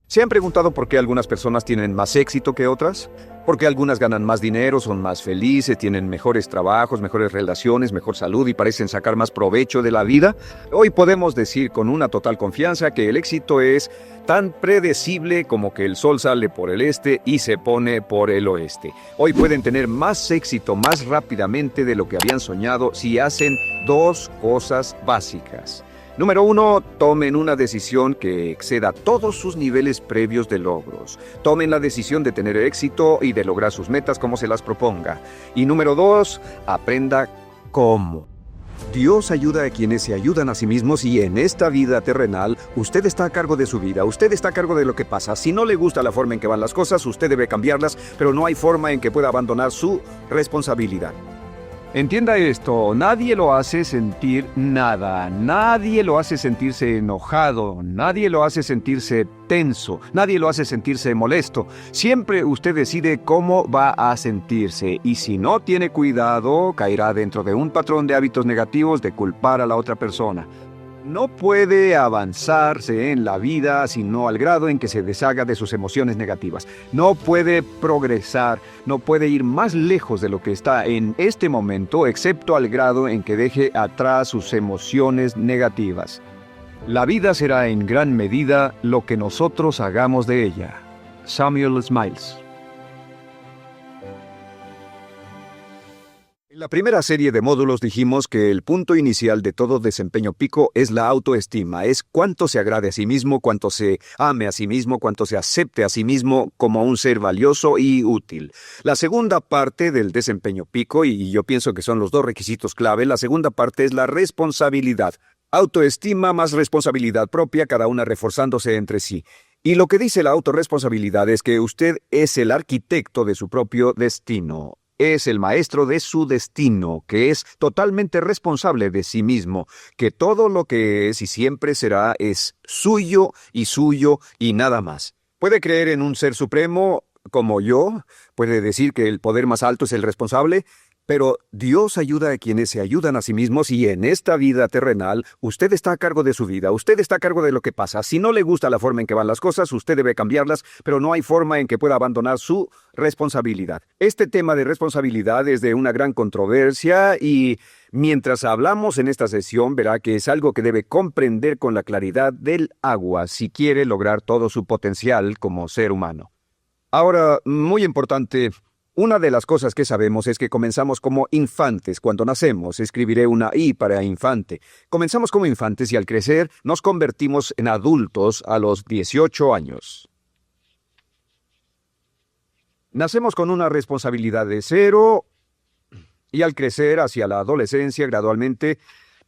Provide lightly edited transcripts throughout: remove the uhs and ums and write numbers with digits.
¿Se han preguntado por qué algunas personas tienen más éxito que otras? ¿Por qué algunas ganan más dinero, son más felices, tienen mejores trabajos, mejores relaciones, mejor salud y parecen sacar más provecho de la vida? Hoy podemos decir con una total confianza que el éxito es tan predecible como que el sol sale por el este y se pone por el oeste. Hoy pueden tener más éxito más rápidamente de lo que habían soñado si hacen dos cosas básicas. Número 1, tomen una decisión que exceda todos sus niveles previos de logros. Tomen la decisión de tener éxito y de lograr sus metas como se las proponga. Y número 2, aprenda cómo. Dios ayuda a quienes se ayudan a sí mismos y en esta vida terrenal, usted está a cargo de su vida, usted está a cargo de lo que pasa. Si no le gusta la forma en que van las cosas, usted debe cambiarlas, pero no hay forma en que pueda abandonar su responsabilidad. Entienda esto, nadie lo hace sentir nada, nadie lo hace sentirse enojado, nadie lo hace sentirse tenso, nadie lo hace sentirse molesto. Siempre usted decide cómo va a sentirse y si no tiene cuidado, caerá dentro de un patrón de hábitos negativos de culpar a la otra persona. No puede avanzarse en la vida sino al grado en que se deshaga de sus emociones negativas. No puede progresar, no puede ir más lejos de lo que está en este momento, excepto al grado en que deje atrás sus emociones negativas. La vida será en gran medida lo que nosotros hagamos de ella. Samuel Smiles. En la primera serie de módulos dijimos que el punto inicial de todo desempeño pico es la autoestima, es cuánto se agrade a sí mismo, cuánto se ame a sí mismo, cuánto se acepte a sí mismo como un ser valioso y útil. La segunda parte del desempeño pico, y yo pienso que son los dos requisitos clave, la segunda parte es la responsabilidad. Autoestima más responsabilidad propia, cada una reforzándose entre sí. Y lo que dice la autorresponsabilidad es que usted es el arquitecto de su propio destino. Es el maestro de su destino, que es totalmente responsable de sí mismo, que todo lo que es y siempre será es suyo y nada más. Puede creer en un ser supremo como yo, puede decir que el poder más alto es el responsable, pero Dios ayuda a quienes se ayudan a sí mismos y en esta vida terrenal, usted está a cargo de su vida, usted está a cargo de lo que pasa. Si no le gusta la forma en que van las cosas, usted debe cambiarlas, pero no hay forma en que pueda abandonar su responsabilidad. Este tema de responsabilidad es de una gran controversia y mientras hablamos en esta sesión verá que es algo que debe comprender con la claridad del agua si quiere lograr todo su potencial como ser humano. Ahora, muy importante, una de las cosas que sabemos es que comenzamos como infantes cuando nacemos. Escribiré una I para infante. Comenzamos como infantes y al crecer nos convertimos en adultos a los 18 años. Nacemos con una responsabilidad de 0 y al crecer hacia la adolescencia gradualmente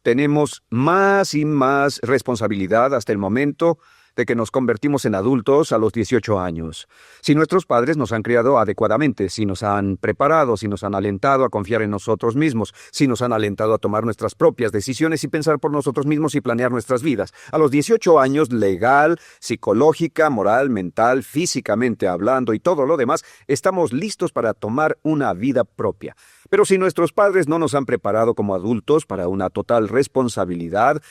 tenemos más y más responsabilidad hasta el momento de que nos convertimos en adultos a los 18 años. Si nuestros padres nos han criado adecuadamente, si nos han preparado, si nos han alentado a confiar en nosotros mismos, si nos han alentado a tomar nuestras propias decisiones y pensar por nosotros mismos y planear nuestras vidas. A los 18 años, legal, psicológica, moral, mental, físicamente hablando y todo lo demás, estamos listos para tomar una vida propia. Pero si nuestros padres no nos han preparado como adultos para una total responsabilidad,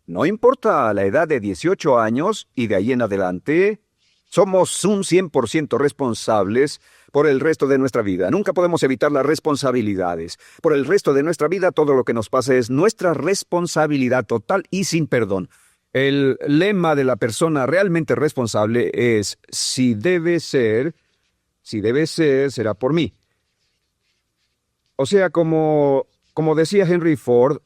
no importa la edad de 18 años y de ahí en adelante, somos un 100% responsables por el resto de nuestra vida. Nunca podemos evitar las responsabilidades. Por el resto de nuestra vida, todo lo que nos pasa es nuestra responsabilidad total y sin perdón. El lema de la persona realmente responsable es, si debe ser, será por mí. O sea, como decía Henry Ford,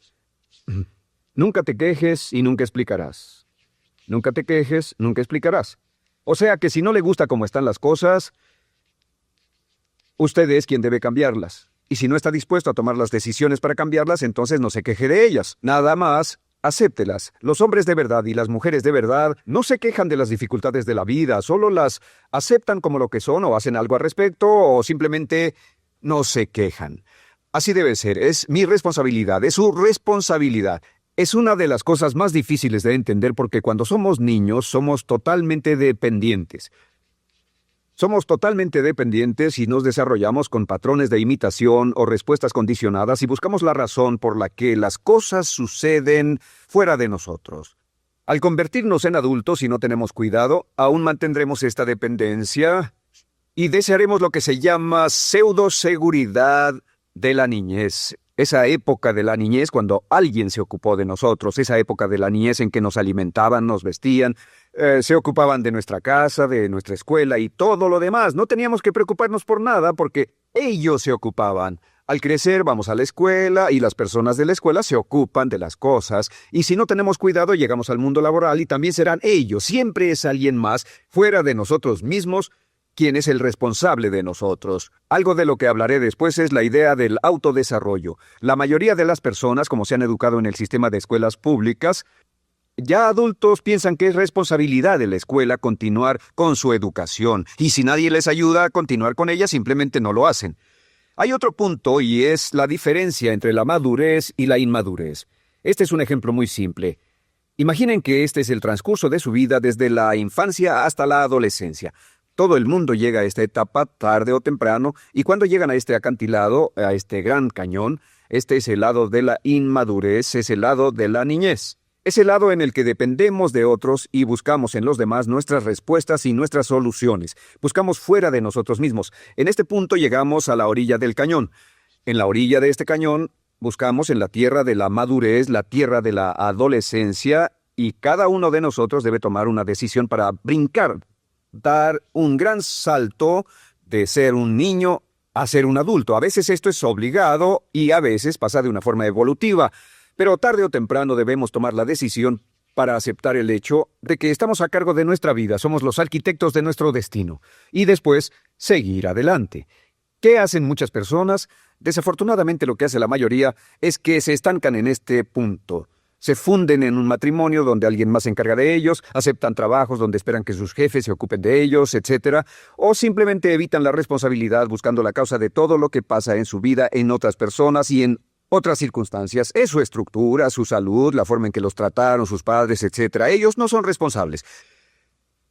nunca te quejes y nunca explicarás. Nunca te quejes, nunca explicarás. O sea que si no le gusta cómo están las cosas, usted es quien debe cambiarlas. Y si no está dispuesto a tomar las decisiones para cambiarlas, entonces no se queje de ellas. Nada más, acéptelas. Los hombres de verdad y las mujeres de verdad no se quejan de las dificultades de la vida, solo las aceptan como lo que son o hacen algo al respecto o simplemente no se quejan. Así debe ser. Es mi responsabilidad, es su responsabilidad. Es una de las cosas más difíciles de entender porque cuando somos niños somos totalmente dependientes. Somos totalmente dependientes y nos desarrollamos con patrones de imitación o respuestas condicionadas y buscamos la razón por la que las cosas suceden fuera de nosotros. Al convertirnos en adultos y no tenemos cuidado, aún mantendremos esta dependencia y desearemos lo que se llama pseudoseguridad de la niñez. Esa época de la niñez cuando alguien se ocupó de nosotros, esa época de la niñez en que nos alimentaban, nos vestían, se ocupaban de nuestra casa, de nuestra escuela y todo lo demás. No teníamos que preocuparnos por nada porque ellos se ocupaban. Al crecer vamos a la escuela y las personas de la escuela se ocupan de las cosas y si no tenemos cuidado llegamos al mundo laboral y también serán ellos. Siempre es alguien más fuera de nosotros mismos quien es el responsable de nosotros. Algo de lo que hablaré después es la idea del autodesarrollo. La mayoría de las personas, como se han educado en el sistema de escuelas públicas, ya adultos piensan que es responsabilidad de la escuela continuar con su educación, y si nadie les ayuda a continuar con ella, simplemente no lo hacen. Hay otro punto y es la diferencia entre la madurez y la inmadurez. Este es un ejemplo muy simple. Imaginen que este es el transcurso de su vida desde la infancia hasta la adolescencia. Todo el mundo llega a esta etapa tarde o temprano, y cuando llegan a este acantilado, a este gran cañón, este es el lado de la inmadurez, es el lado de la niñez. Es el lado en el que dependemos de otros y buscamos en los demás nuestras respuestas y nuestras soluciones. Buscamos fuera de nosotros mismos. En este punto llegamos a la orilla del cañón. En la orilla de este cañón buscamos en la tierra de la madurez, la tierra de la adolescencia, y cada uno de nosotros debe tomar una decisión para brincar, dar un gran salto de ser un niño a ser un adulto. A veces esto es obligado y a veces pasa de una forma evolutiva, pero tarde o temprano debemos tomar la decisión para aceptar el hecho de que estamos a cargo de nuestra vida, somos los arquitectos de nuestro destino, y después seguir adelante. ¿Qué hacen muchas personas? Desafortunadamente lo que hace la mayoría es que se estancan en este punto. Se funden en un matrimonio donde alguien más se encarga de ellos, aceptan trabajos donde esperan que sus jefes se ocupen de ellos, etc. O simplemente evitan la responsabilidad buscando la causa de todo lo que pasa en su vida en otras personas y en otras circunstancias. Es su estructura, su salud, la forma en que los trataron sus padres, etc. Ellos no son responsables.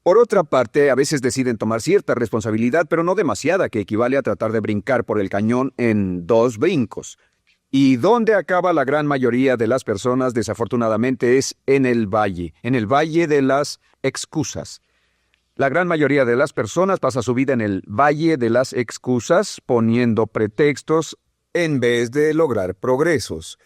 Por otra parte, a veces deciden tomar cierta responsabilidad, pero no demasiada, que equivale a tratar de brincar por el cañón en 2 brincos. ¿Y dónde acaba la gran mayoría de las personas? Desafortunadamente es en el valle de las excusas. La gran mayoría de las personas pasa su vida en el valle de las excusas, poniendo pretextos en vez de lograr progresos.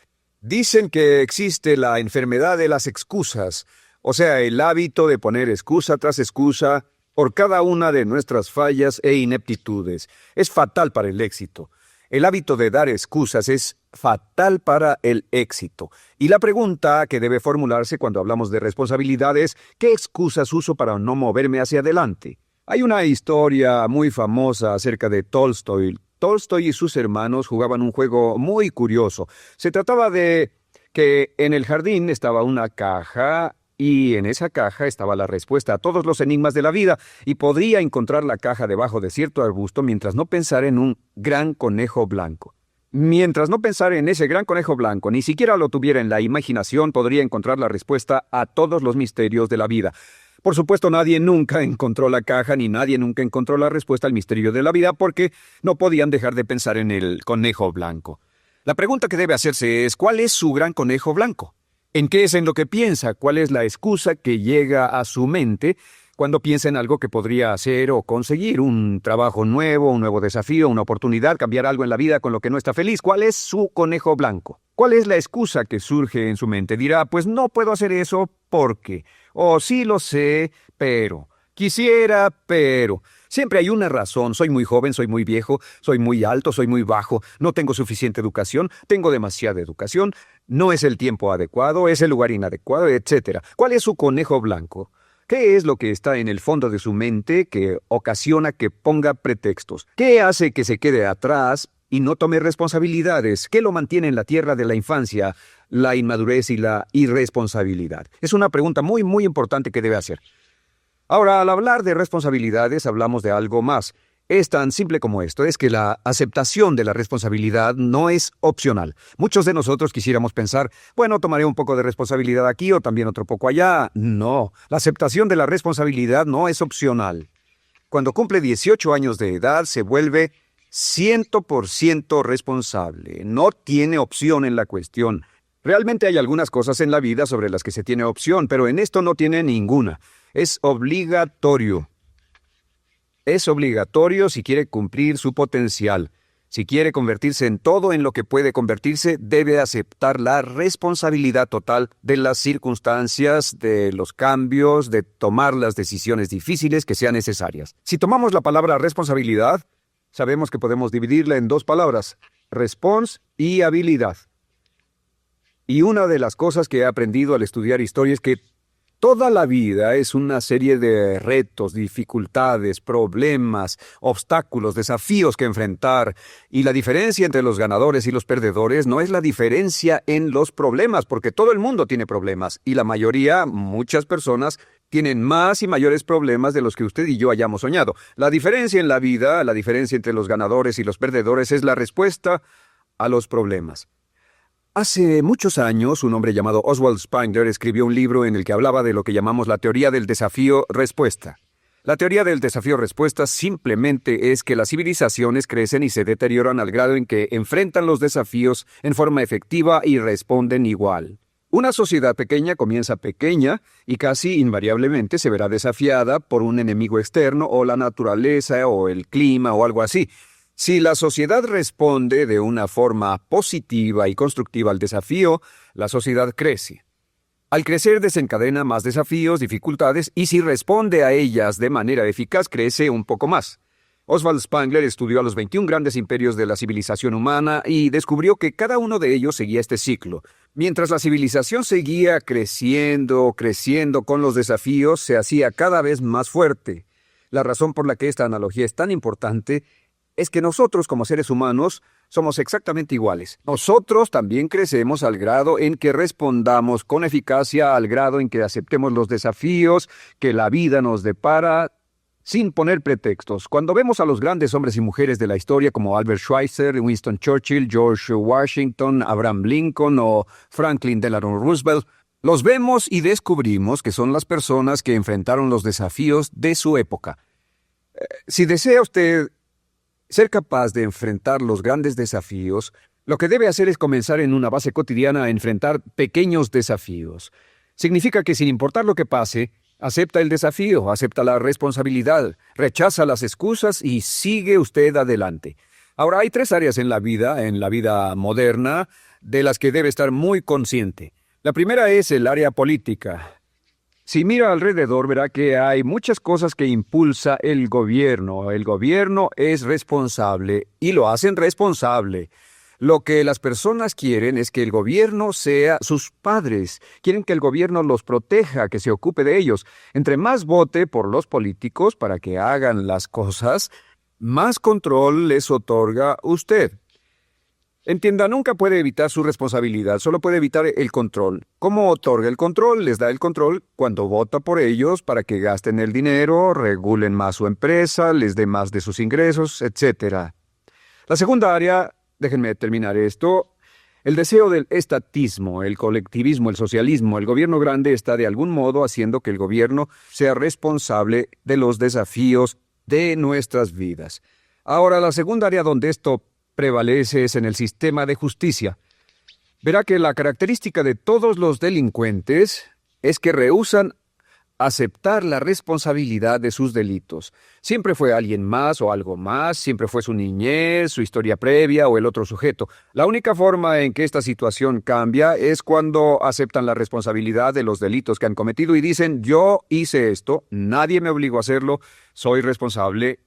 Dicen que existe la enfermedad de las excusas, o sea, el hábito de poner excusa tras excusa por cada una de nuestras fallas e ineptitudes. Es fatal para el éxito. El hábito de dar excusas es fatal para el éxito. Y la pregunta que debe formularse cuando hablamos de responsabilidad es, ¿qué excusas uso para no moverme hacia adelante? Hay una historia muy famosa acerca de Tolstoy. Tolstoy y sus hermanos jugaban un juego muy curioso. Se trataba de que en el jardín estaba una caja y en esa caja estaba la respuesta a todos los enigmas de la vida, y podría encontrar la caja debajo de cierto arbusto mientras no pensara en un gran conejo blanco. Mientras no pensara en ese gran conejo blanco, ni siquiera lo tuviera en la imaginación, podría encontrar la respuesta a todos los misterios de la vida. Por supuesto, nadie nunca encontró la caja, ni nadie nunca encontró la respuesta al misterio de la vida, porque no podían dejar de pensar en el conejo blanco. La pregunta que debe hacerse es, ¿cuál es su gran conejo blanco? ¿En qué es en lo que piensa? ¿Cuál es la excusa que llega a su mente cuando piensa en algo que podría hacer o conseguir? Un trabajo nuevo, un nuevo desafío, una oportunidad, cambiar algo en la vida con lo que no está feliz. ¿Cuál es su conejo blanco? ¿Cuál es la excusa que surge en su mente? Dirá, pues no puedo hacer eso porque, o sí lo sé, pero, quisiera, pero. Siempre hay una razón. Soy muy joven, soy muy viejo, soy muy alto, soy muy bajo, no tengo suficiente educación, tengo demasiada educación, no es el tiempo adecuado, es el lugar inadecuado, etc. ¿Cuál es su conejo blanco? ¿Qué es lo que está en el fondo de su mente que ocasiona que ponga pretextos? ¿Qué hace que se quede atrás y no tome responsabilidades? ¿Qué lo mantiene en la tierra de la infancia, la inmadurez y la irresponsabilidad? Es una pregunta muy, muy importante que debe hacer. Ahora, al hablar de responsabilidades, hablamos de algo más. Es tan simple como esto, es que la aceptación de la responsabilidad no es opcional. Muchos de nosotros quisiéramos pensar, bueno, tomaré un poco de responsabilidad aquí o también otro poco allá. No, la aceptación de la responsabilidad no es opcional. Cuando cumple 18 años de edad, se vuelve 100% responsable. No tiene opción en la cuestión. Realmente hay algunas cosas en la vida sobre las que se tiene opción, pero en esto no tiene ninguna. Es obligatorio. Es obligatorio si quiere cumplir su potencial. Si quiere convertirse en todo en lo que puede convertirse, debe aceptar la responsabilidad total de las circunstancias, de los cambios, de tomar las decisiones difíciles que sean necesarias. Si tomamos la palabra responsabilidad, sabemos que podemos dividirla en dos palabras, respons y habilidad. Y una de las cosas que he aprendido al estudiar historia es que toda la vida es una serie de retos, dificultades, problemas, obstáculos, desafíos que enfrentar. Y la diferencia entre los ganadores y los perdedores no es la diferencia en los problemas, porque todo el mundo tiene problemas. Y la mayoría, muchas personas, tienen más y mayores problemas de los que usted y yo hayamos soñado. La diferencia en la vida, la diferencia entre los ganadores y los perdedores es la respuesta a los problemas. Hace muchos años, un hombre llamado Oswald Spengler escribió un libro en el que hablaba de lo que llamamos la teoría del desafío-respuesta. La teoría del desafío-respuesta simplemente es que las civilizaciones crecen y se deterioran al grado en que enfrentan los desafíos en forma efectiva y responden igual. Una sociedad pequeña comienza pequeña y casi invariablemente se verá desafiada por un enemigo externo o la naturaleza o el clima o algo así. Si la sociedad responde de una forma positiva y constructiva al desafío, la sociedad crece. Al crecer desencadena más desafíos, dificultades, y si responde a ellas de manera eficaz, crece un poco más. Oswald Spengler estudió a los 21 grandes imperios de la civilización humana y descubrió que cada uno de ellos seguía este ciclo. Mientras la civilización seguía creciendo con los desafíos, se hacía cada vez más fuerte. La razón por la que esta analogía es tan importante es que nosotros como seres humanos somos exactamente iguales. Nosotros también crecemos al grado en que respondamos con eficacia, al grado en que aceptemos los desafíos que la vida nos depara, sin poner pretextos. Cuando vemos a los grandes hombres y mujeres de la historia como Albert Schweitzer, Winston Churchill, George Washington, Abraham Lincoln o Franklin Delano Roosevelt, los vemos y descubrimos que son las personas que enfrentaron los desafíos de su época. Si desea usted ser capaz de enfrentar los grandes desafíos, lo que debe hacer es comenzar en una base cotidiana a enfrentar pequeños desafíos. Significa que sin importar lo que pase, acepta el desafío, acepta la responsabilidad, rechaza las excusas y sigue usted adelante. Ahora, hay 3 áreas en la vida moderna, de las que debe estar muy consciente. La primera es el área política. Si mira alrededor, verá que hay muchas cosas que impulsa el gobierno. El gobierno es responsable y lo hacen responsable. Lo que las personas quieren es que el gobierno sea sus padres. Quieren que el gobierno los proteja, que se ocupe de ellos. Entre más vote por los políticos para que hagan las cosas, más control les otorga usted. Entienda, nunca puede evitar su responsabilidad, solo puede evitar el control. ¿Cómo otorga el control? Les da el control cuando vota por ellos para que gasten el dinero, regulen más su empresa, les dé más de sus ingresos, etc. La segunda área, déjenme terminar esto, el deseo del estatismo, el colectivismo, el socialismo. El gobierno grande está de algún modo haciendo que el gobierno sea responsable de los desafíos de nuestras vidas. Ahora, la segunda área donde esto prevalece es en el sistema de justicia. Verá que la característica de todos los delincuentes es que rehúsan aceptar la responsabilidad de sus delitos. Siempre fue alguien más o algo más, siempre fue su niñez, su historia previa o el otro sujeto. La única forma en que esta situación cambia es cuando aceptan la responsabilidad de los delitos que han cometido y dicen, yo hice esto, nadie me obligó a hacerlo, soy responsable,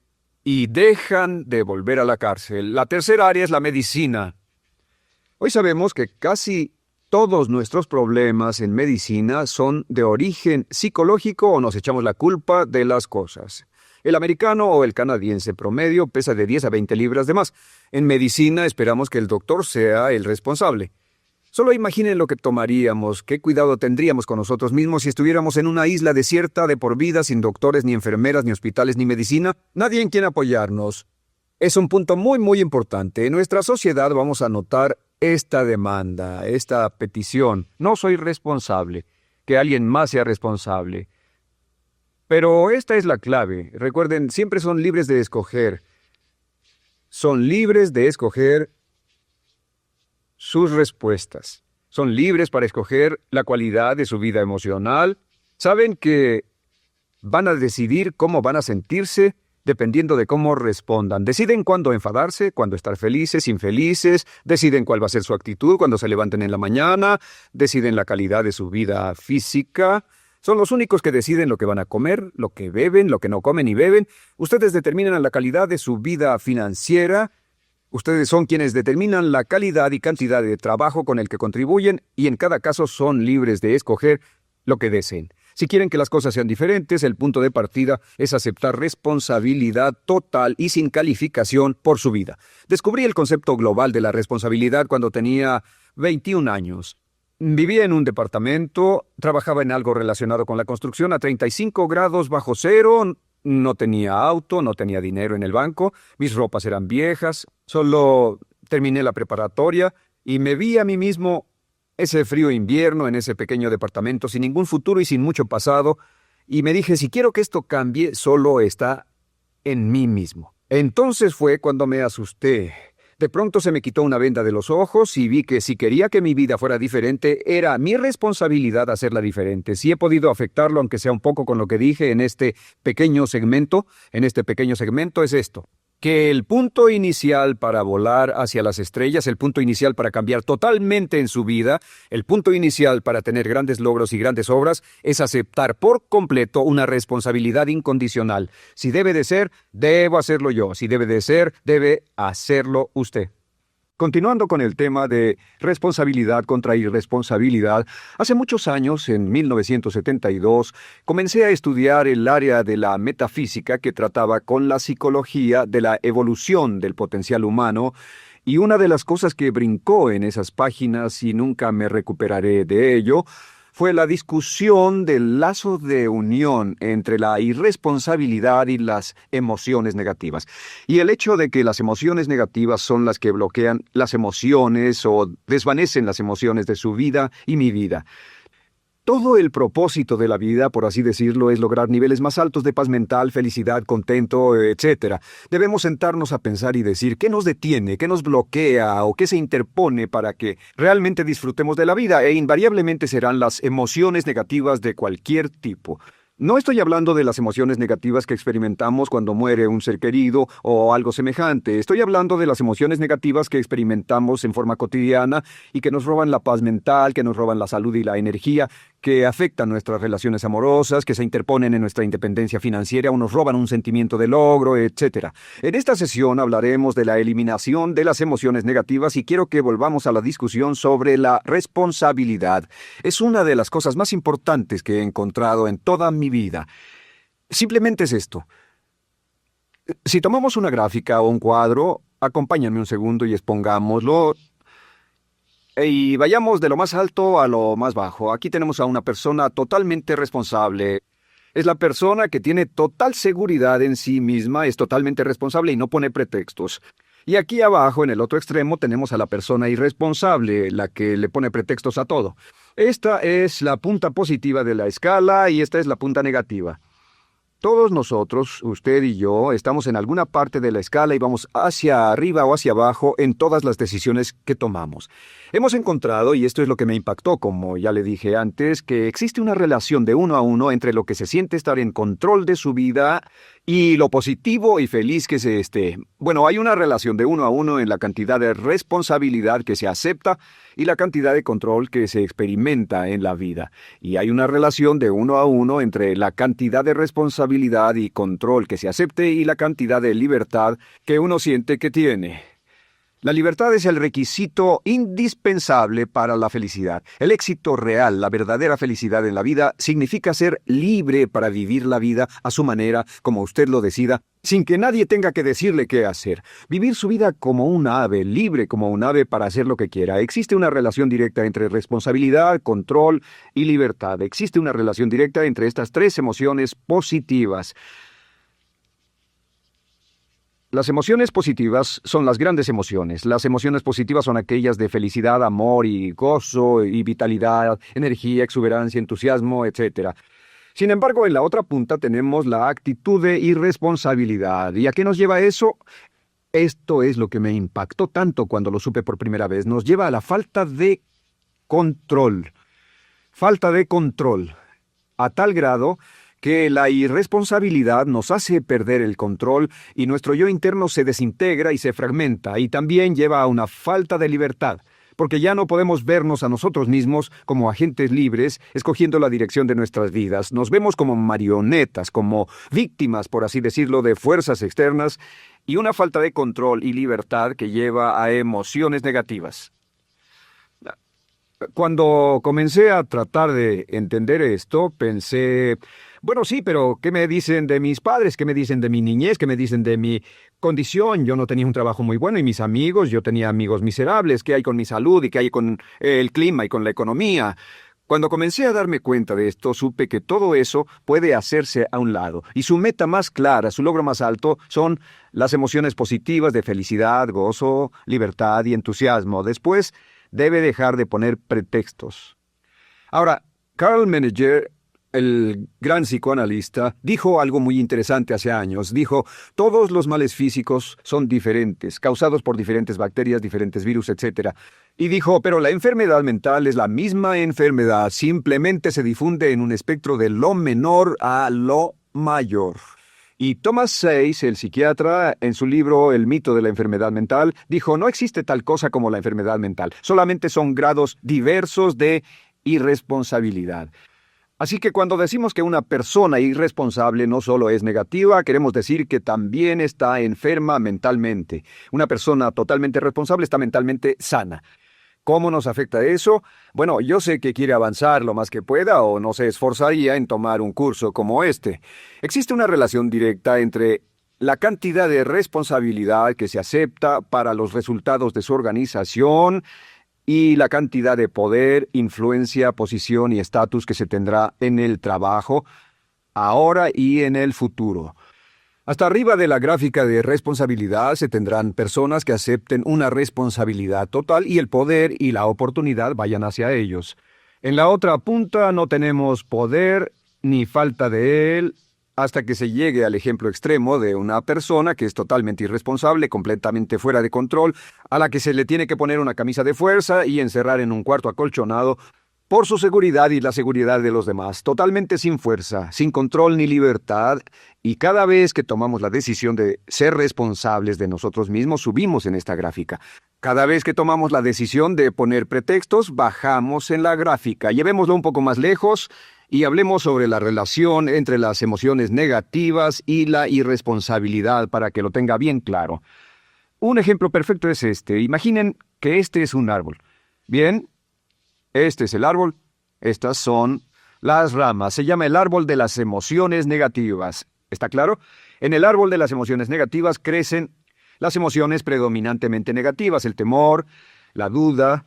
y dejan de volver a la cárcel. La tercera área es la medicina. Hoy sabemos que casi todos nuestros problemas en medicina son de origen psicológico o nos echamos la culpa de las cosas. El americano o el canadiense promedio pesa de 10 a 20 libras de más. En medicina esperamos que el doctor sea el responsable. Solo imaginen lo que tomaríamos, qué cuidado tendríamos con nosotros mismos si estuviéramos en una isla desierta de por vida sin doctores, ni enfermeras, ni hospitales, ni medicina. Nadie en quien apoyarnos. Es un punto muy, muy importante. En nuestra sociedad vamos a notar esta demanda, esta petición. No soy responsable. Que alguien más sea responsable. Pero esta es la clave. Recuerden, siempre son libres de escoger. Son libres de escoger sus respuestas. Son libres para escoger la cualidad de su vida emocional. Saben que van a decidir cómo van a sentirse dependiendo de cómo respondan. Deciden cuándo enfadarse, cuándo estar felices, infelices, deciden cuál va a ser su actitud cuando se levanten en la mañana, deciden la calidad de su vida física. Son los únicos que deciden lo que van a comer, lo que beben, lo que no comen y beben. Ustedes determinan la calidad de su vida financiera. Ustedes son quienes determinan la calidad y cantidad de trabajo con el que contribuyen y en cada caso son libres de escoger lo que deseen. Si quieren que las cosas sean diferentes, el punto de partida es aceptar responsabilidad total y sin calificación por su vida. Descubrí el concepto global de la responsabilidad cuando tenía 21 años. Vivía en un departamento, trabajaba en algo relacionado con la construcción a 35 grados bajo cero, no tenía auto, no tenía dinero en el banco, mis ropas eran viejas, solo terminé la preparatoria y me vi a mí mismo ese frío invierno en ese pequeño departamento sin ningún futuro y sin mucho pasado, y me dije, si quiero que esto cambie, solo está en mí mismo. Entonces fue cuando me asusté. De pronto se me quitó una venda de los ojos y vi que si quería que mi vida fuera diferente, era mi responsabilidad hacerla diferente. Si he podido afectarlo, aunque sea un poco con lo que dije en este pequeño segmento, es esto. Que el punto inicial para volar hacia las estrellas, el punto inicial para cambiar totalmente en su vida, el punto inicial para tener grandes logros y grandes obras, es aceptar por completo una responsabilidad incondicional. Si debe de ser, debo hacerlo yo. Si debe de ser, debe hacerlo usted. Continuando con el tema de responsabilidad contra irresponsabilidad, hace muchos años, en 1972, comencé a estudiar el área de la metafísica que trataba con la psicología de la evolución del potencial humano, y una de las cosas que brincó en esas páginas, y nunca me recuperaré de ello, fue la discusión del lazo de unión entre la irresponsabilidad y las emociones negativas. Y el hecho de que las emociones negativas son las que bloquean las emociones o desvanecen las emociones de su vida y mi vida. Todo el propósito de la vida, por así decirlo, es lograr niveles más altos de paz mental, felicidad, contento, etc. Debemos sentarnos a pensar y decir qué nos detiene, qué nos bloquea o qué se interpone para que realmente disfrutemos de la vida, e invariablemente serán las emociones negativas de cualquier tipo. No estoy hablando de las emociones negativas que experimentamos cuando muere un ser querido o algo semejante. Estoy hablando de las emociones negativas que experimentamos en forma cotidiana y que nos roban la paz mental, que nos roban la salud y la energía, que afectan nuestras relaciones amorosas, que se interponen en nuestra independencia financiera o nos roban un sentimiento de logro, etc. En esta sesión hablaremos de la eliminación de las emociones negativas y quiero que volvamos a la discusión sobre la responsabilidad. Es una de las cosas más importantes que he encontrado en toda mi vida. Simplemente es esto. Si tomamos una gráfica o un cuadro, acompáñame un segundo y expongámoslo. Y vayamos de lo más alto a lo más bajo. Aquí tenemos a una persona totalmente responsable. Es la persona que tiene total seguridad en sí misma, es totalmente responsable y no pone pretextos. Y aquí abajo, en el otro extremo, tenemos a la persona irresponsable, la que le pone pretextos a todo. Esta es la punta positiva de la escala y esta es la punta negativa. Todos nosotros, usted y yo, estamos en alguna parte de la escala y vamos hacia arriba o hacia abajo en todas las decisiones que tomamos. Hemos encontrado, y esto es lo que me impactó, como ya le dije antes, que existe una relación de uno a uno entre lo que se siente estar en control de su vida y lo positivo y feliz que se esté. Bueno, hay una relación de uno a uno en la cantidad de responsabilidad que se acepta y la cantidad de control que se experimenta en la vida. Y hay una relación de uno a uno entre la cantidad de responsabilidad y control que se acepte y la cantidad de libertad que uno siente que tiene. La libertad es el requisito indispensable para la felicidad. El éxito real, la verdadera felicidad en la vida, significa ser libre para vivir la vida a su manera, como usted lo decida, sin que nadie tenga que decirle qué hacer. Vivir su vida como un ave, libre como un ave para hacer lo que quiera. Existe una relación directa entre responsabilidad, control y libertad. Existe una relación directa entre estas tres emociones positivas. Las emociones positivas son las grandes emociones. Las emociones positivas son aquellas de felicidad, amor y gozo y vitalidad, energía, exuberancia, entusiasmo, etc. Sin embargo, en la otra punta tenemos la actitud de irresponsabilidad. ¿Y a qué nos lleva eso? Esto es lo que me impactó tanto cuando lo supe por primera vez. Nos lleva a la falta de control. Falta de control. A tal grado que la irresponsabilidad nos hace perder el control y nuestro yo interno se desintegra y se fragmenta, y también lleva a una falta de libertad, porque ya no podemos vernos a nosotros mismos como agentes libres, escogiendo la dirección de nuestras vidas. Nos vemos como marionetas, como víctimas, por así decirlo, de fuerzas externas, y una falta de control y libertad que lleva a emociones negativas. Cuando comencé a tratar de entender esto, pensé, bueno, sí, pero ¿qué me dicen de mis padres? ¿Qué me dicen de mi niñez? ¿Qué me dicen de mi condición? Yo no tenía un trabajo muy bueno y mis amigos, yo tenía amigos miserables. ¿Qué hay con mi salud y qué hay con el clima y con la economía? Cuando comencé a darme cuenta de esto, supe que todo eso puede hacerse a un lado, y su meta más clara, su logro más alto, son las emociones positivas de felicidad, gozo, libertad y entusiasmo. Después, debe dejar de poner pretextos. Ahora, Carl Menninger, el gran psicoanalista, dijo algo muy interesante hace años. Dijo, todos los males físicos son diferentes, causados por diferentes bacterias, diferentes virus, etc. Y dijo, pero la enfermedad mental es la misma enfermedad, simplemente se difunde en un espectro de lo menor a lo mayor. Y Thomas Sayce, el psiquiatra, en su libro El mito de la enfermedad mental, dijo, no existe tal cosa como la enfermedad mental, solamente son grados diversos de irresponsabilidad. Así que cuando decimos que una persona irresponsable no solo es negativa, queremos decir que también está enferma mentalmente. Una persona totalmente responsable está mentalmente sana. ¿Cómo nos afecta eso? Bueno, yo sé que quiere avanzar lo más que pueda o no se esforzaría en tomar un curso como este. Existe una relación directa entre la cantidad de responsabilidad que se acepta para los resultados de su organización y la cantidad de poder, influencia, posición y estatus que se tendrá en el trabajo, ahora y en el futuro. Hasta arriba de la gráfica de responsabilidad se tendrán personas que acepten una responsabilidad total y el poder y la oportunidad vayan hacia ellos. En la otra punta no tenemos poder ni falta de él hasta que se llegue al ejemplo extremo de una persona que es totalmente irresponsable, completamente fuera de control, a la que se le tiene que poner una camisa de fuerza y encerrar en un cuarto acolchonado por su seguridad y la seguridad de los demás, totalmente sin fuerza, sin control ni libertad, y cada vez que tomamos la decisión de ser responsables de nosotros mismos, subimos en esta gráfica. Cada vez que tomamos la decisión de poner pretextos, bajamos en la gráfica. Llevémoslo un poco más lejos y hablemos sobre la relación entre las emociones negativas y la irresponsabilidad para que lo tenga bien claro. Un ejemplo perfecto es este. Imaginen que este es un árbol. Bien, este es el árbol, estas son las ramas. Se llama el árbol de las emociones negativas. ¿Está claro? En el árbol de las emociones negativas crecen las emociones predominantemente negativas, el temor, la duda.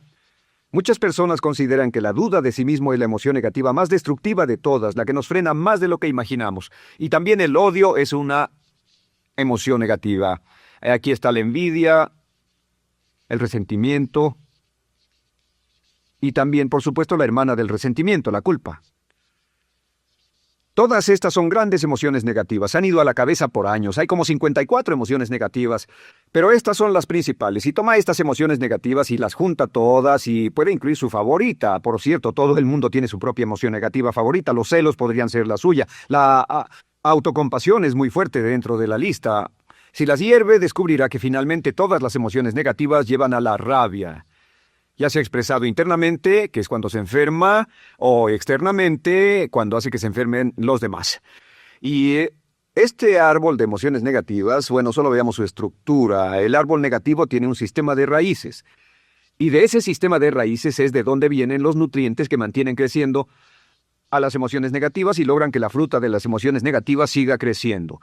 Muchas personas consideran que la duda de sí mismo es la emoción negativa más destructiva de todas, la que nos frena más de lo que imaginamos. Y también el odio es una emoción negativa. Aquí está la envidia, el resentimiento, y también, por supuesto, la hermana del resentimiento, la culpa. Todas estas son grandes emociones negativas. Han ido a la cabeza por años. Hay como 54 emociones negativas. Pero estas son las principales. Y toma estas emociones negativas y las junta todas y puede incluir su favorita. Por cierto, todo el mundo tiene su propia emoción negativa favorita. Los celos podrían ser la suya. La autocompasión es muy fuerte dentro de la lista. Si las hierve, descubrirá que finalmente todas las emociones negativas llevan a la rabia. Ya sea expresado internamente, que es cuando se enferma, o externamente, cuando hace que se enfermen los demás. Y este árbol de emociones negativas, bueno, solo veamos su estructura. El árbol negativo tiene un sistema de raíces. Y de ese sistema de raíces es de donde vienen los nutrientes que mantienen creciendo a las emociones negativas y logran que la fruta de las emociones negativas siga creciendo.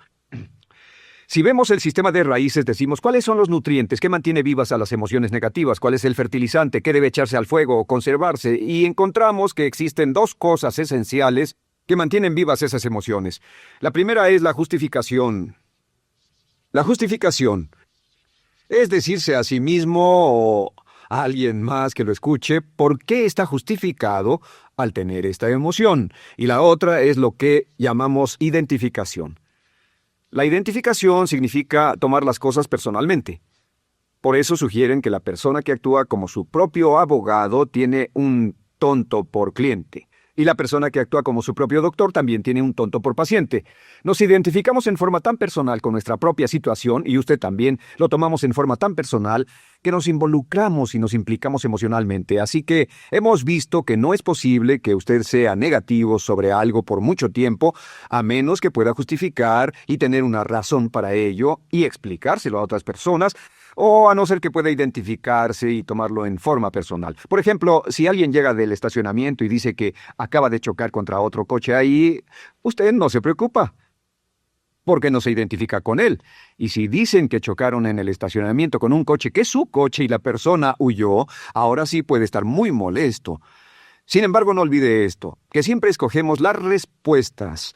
Si vemos el sistema de raíces, decimos, ¿cuáles son los nutrientes que mantiene vivas a las emociones negativas? ¿Cuál es el fertilizante que debe echarse al fuego o conservarse? Y encontramos que existen dos cosas esenciales que mantienen vivas esas emociones. La primera es la justificación. La justificación es decirse a sí mismo o a alguien más que lo escuche por qué está justificado al tener esta emoción. Y la otra es lo que llamamos identificación. La identificación significa tomar las cosas personalmente. Por eso sugieren que la persona que actúa como su propio abogado tiene un tonto por cliente. Y la persona que actúa como su propio doctor también tiene un tonto por paciente. Nos identificamos en forma tan personal con nuestra propia situación, y usted también lo tomamos en forma tan personal, que nos involucramos y nos implicamos emocionalmente. Así que hemos visto que no es posible que usted sea negativo sobre algo por mucho tiempo, a menos que pueda justificar y tener una razón para ello y explicárselo a otras personas, o a no ser que pueda identificarse y tomarlo en forma personal. Por ejemplo, si alguien llega del estacionamiento y dice que acaba de chocar contra otro coche ahí, usted no se preocupa, porque no se identifica con él. Y si dicen que chocaron en el estacionamiento con un coche que es su coche y la persona huyó, ahora sí puede estar muy molesto. Sin embargo, no olvide esto, que siempre escogemos las respuestas.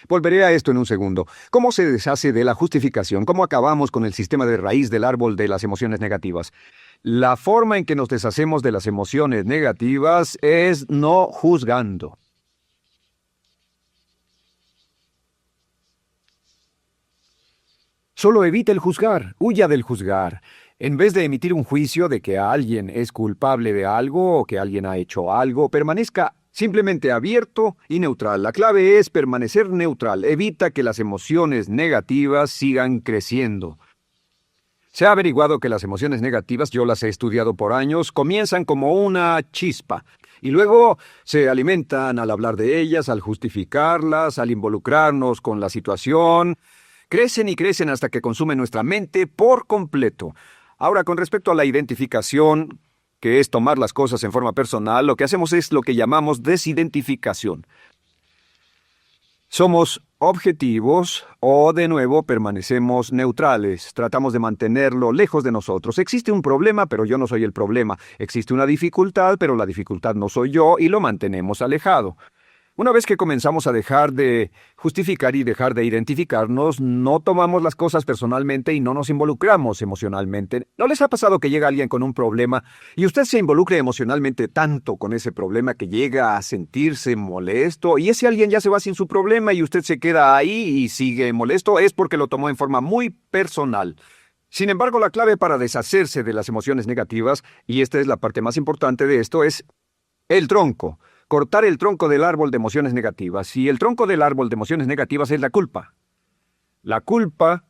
Volveré a esto en un segundo. ¿Cómo se deshace de la justificación? ¿Cómo acabamos con el sistema de raíz del árbol de las emociones negativas? La forma en que nos deshacemos de las emociones negativas es no juzgando. Solo evite el juzgar, huya del juzgar. En vez de emitir un juicio de que alguien es culpable de algo o que alguien ha hecho algo, permanezca simplemente abierto y neutral. La clave es permanecer neutral. Evita que las emociones negativas sigan creciendo. Se ha averiguado que las emociones negativas, yo las he estudiado por años, comienzan como una chispa y luego se alimentan al hablar de ellas, al justificarlas, al involucrarnos con la situación. Crecen y crecen hasta que consumen nuestra mente por completo. Ahora, con respecto a la identificación, que es tomar las cosas en forma personal, lo que hacemos es lo que llamamos desidentificación. Somos objetivos o, de nuevo, permanecemos neutrales. Tratamos de mantenerlo lejos de nosotros. Existe un problema, pero yo no soy el problema. Existe una dificultad, pero la dificultad no soy yo, y lo mantenemos alejado. Una vez que comenzamos a dejar de justificar y dejar de identificarnos, no tomamos las cosas personalmente y no nos involucramos emocionalmente. ¿No les ha pasado que llega alguien con un problema y usted se involucre emocionalmente tanto con ese problema que llega a sentirse molesto y ese alguien ya se va sin su problema y usted se queda ahí y sigue molesto? Es porque lo tomó en forma muy personal. Sin embargo, la clave para deshacerse de las emociones negativas, y esta es la parte más importante de esto, es el tronco. Cortar el tronco del árbol de emociones negativas. Y el tronco del árbol de emociones negativas es la culpa. La culpa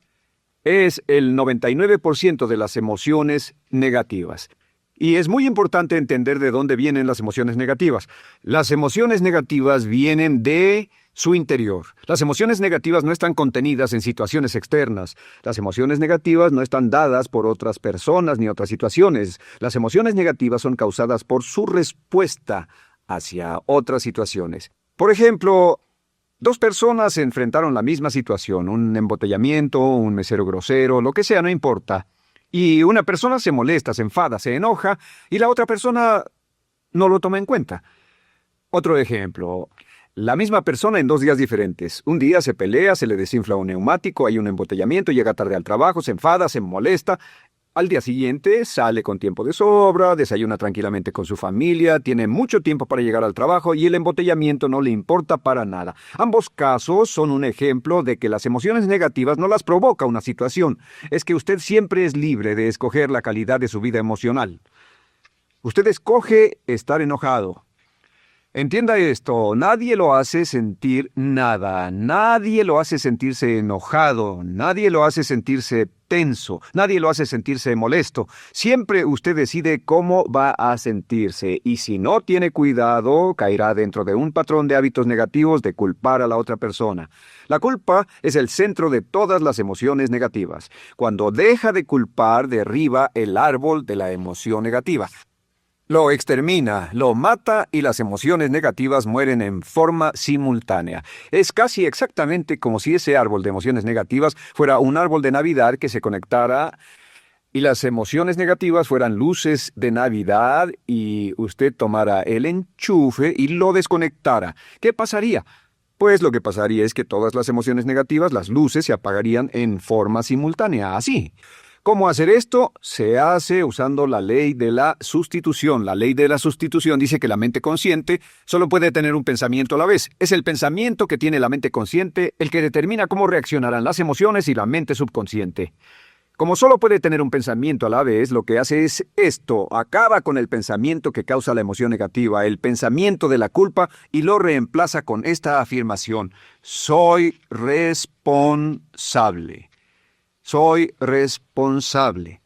es el 99% de las emociones negativas. Y es muy importante entender de dónde vienen las emociones negativas. Las emociones negativas vienen de su interior. Las emociones negativas no están contenidas en situaciones externas. Las emociones negativas no están dadas por otras personas ni otras situaciones. Las emociones negativas son causadas por su respuesta hacia otras situaciones. Por ejemplo, dos personas se enfrentaron la misma situación, un embotellamiento, un mesero grosero, lo que sea, no importa. Y una persona se molesta, se enfada, se enoja, y la otra persona no lo toma en cuenta. Otro ejemplo, la misma persona en 2 días diferentes. Un día se pelea, se le desinfla un neumático, hay un embotellamiento, llega tarde al trabajo, se enfada, se molesta. Al día siguiente sale con tiempo de sobra, desayuna tranquilamente con su familia, tiene mucho tiempo para llegar al trabajo y el embotellamiento no le importa para nada. Ambos casos son un ejemplo de que las emociones negativas no las provoca una situación. Es que usted siempre es libre de escoger la calidad de su vida emocional. Usted escoge estar enojado. Entienda esto, nadie lo hace sentir nada, nadie lo hace sentirse enojado, nadie lo hace sentirse tenso, nadie lo hace sentirse molesto. Siempre usted decide cómo va a sentirse y si no tiene cuidado, caerá dentro de un patrón de hábitos negativos de culpar a la otra persona. La culpa es el centro de todas las emociones negativas. Cuando deja de culpar, derriba el árbol de la emoción negativa. Lo extermina, lo mata y las emociones negativas mueren en forma simultánea. Es casi exactamente como si ese árbol de emociones negativas fuera un árbol de Navidad que se conectara y las emociones negativas fueran luces de Navidad y usted tomara el enchufe y lo desconectara. ¿Qué pasaría? Pues lo que pasaría es que todas las emociones negativas, las luces, se apagarían en forma simultánea, así. ¿Cómo hacer esto? Se hace usando la ley de la sustitución. La ley de la sustitución dice que la mente consciente solo puede tener un pensamiento a la vez. Es el pensamiento que tiene la mente consciente el que determina cómo reaccionarán las emociones y la mente subconsciente. Como solo puede tener un pensamiento a la vez, lo que hace es esto: acaba con el pensamiento que causa la emoción negativa, el pensamiento de la culpa, y lo reemplaza con esta afirmación: soy responsable. Soy responsable.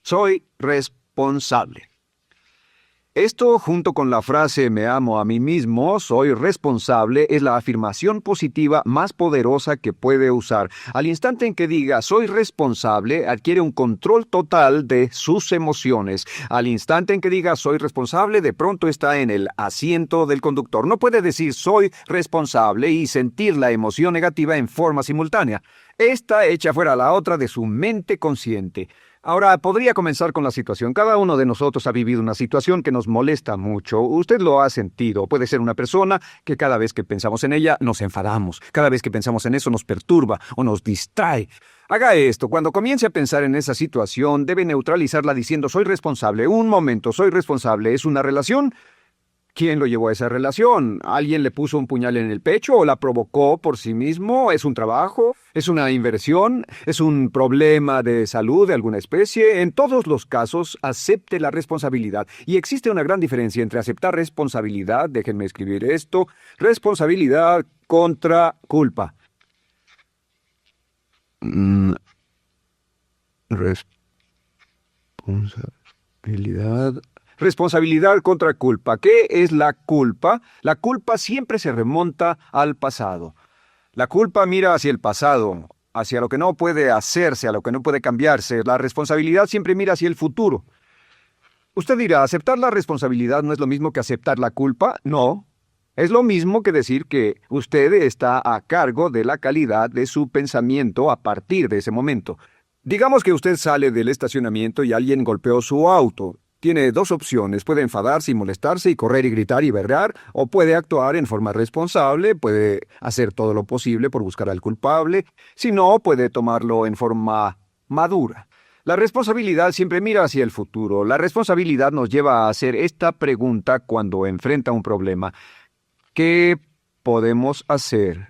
Soy responsable. Esto, junto con la frase "me amo a mí mismo, soy responsable", es la afirmación positiva más poderosa que puede usar. Al instante en que diga "soy responsable", adquiere un control total de sus emociones. Al instante en que diga "soy responsable", de pronto está en el asiento del conductor. No puede decir "soy responsable" y sentir la emoción negativa en forma simultánea. Esta echa fuera la otra de su mente consciente. Ahora, podría comenzar con la situación. Cada uno de nosotros ha vivido una situación que nos molesta mucho. Usted lo ha sentido. Puede ser una persona que cada vez que pensamos en ella nos enfadamos. Cada vez que pensamos en eso nos perturba o nos distrae. Haga esto. Cuando comience a pensar en esa situación, debe neutralizarla diciendo "soy responsable". Un momento, soy responsable. ¿Es una relación? ¿Quién lo llevó a esa relación? ¿Alguien le puso un puñal en el pecho o la provocó por sí mismo? ¿Es un trabajo? ¿Es una inversión? ¿Es un problema de salud de alguna especie? En todos los casos, acepte la responsabilidad. Y existe una gran diferencia entre aceptar responsabilidad, déjenme escribir esto, responsabilidad contra culpa. Responsabilidad. Responsabilidad contra culpa. ¿Qué es la culpa? La culpa siempre se remonta al pasado. La culpa mira hacia el pasado, hacia lo que no puede hacerse, a lo que no puede cambiarse. La responsabilidad siempre mira hacia el futuro. Usted dirá, ¿aceptar la responsabilidad no es lo mismo que aceptar la culpa? No. Es lo mismo que decir que usted está a cargo de la calidad de su pensamiento a partir de ese momento. Digamos que usted sale del estacionamiento y alguien golpeó su auto. Tiene dos opciones: puede enfadarse y molestarse y correr y gritar y berrear, o puede actuar en forma responsable, puede hacer todo lo posible por buscar al culpable. Si no, puede tomarlo en forma madura. La responsabilidad siempre mira hacia el futuro. La responsabilidad nos lleva a hacer esta pregunta cuando enfrenta un problema: ¿qué podemos hacer?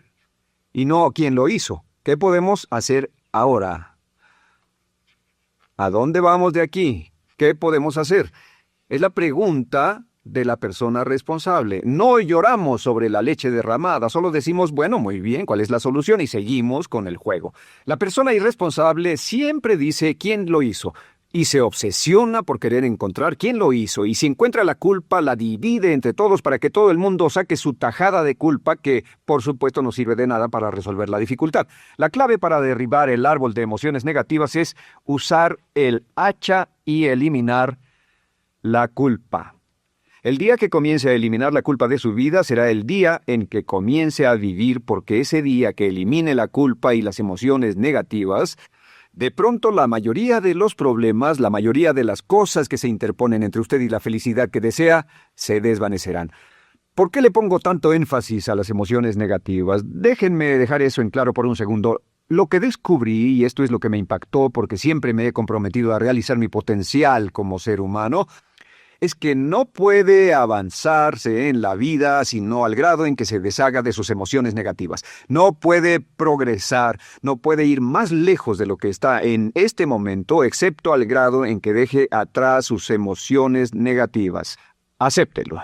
Y no ¿quién lo hizo? ¿Qué podemos hacer ahora? ¿A dónde vamos de aquí? ¿Qué podemos hacer? Es la pregunta de la persona responsable. No lloramos sobre la leche derramada, solo decimos, bueno, muy bien, ¿cuál es la solución? Y seguimos con el juego. La persona irresponsable siempre dice quién lo hizo y se obsesiona por querer encontrar quién lo hizo, y si encuentra la culpa, la divide entre todos para que todo el mundo saque su tajada de culpa, que por supuesto no sirve de nada para resolver la dificultad. La clave para derribar el árbol de emociones negativas es usar el hacha y eliminar la culpa. El día que comience a eliminar la culpa de su vida será el día en que comience a vivir, porque ese día que elimine la culpa y las emociones negativas, de pronto la mayoría de los problemas, la mayoría de las cosas que se interponen entre usted y la felicidad que desea, se desvanecerán. ¿Por qué le pongo tanto énfasis a las emociones negativas? Déjenme dejar eso en claro por un segundo. Lo que descubrí, y esto es lo que me impactó porque siempre me he comprometido a realizar mi potencial como ser humano, es que no puede avanzarse en la vida sino al grado en que se deshaga de sus emociones negativas. No puede progresar, no puede ir más lejos de lo que está en este momento, excepto al grado en que deje atrás sus emociones negativas. Acéptelo.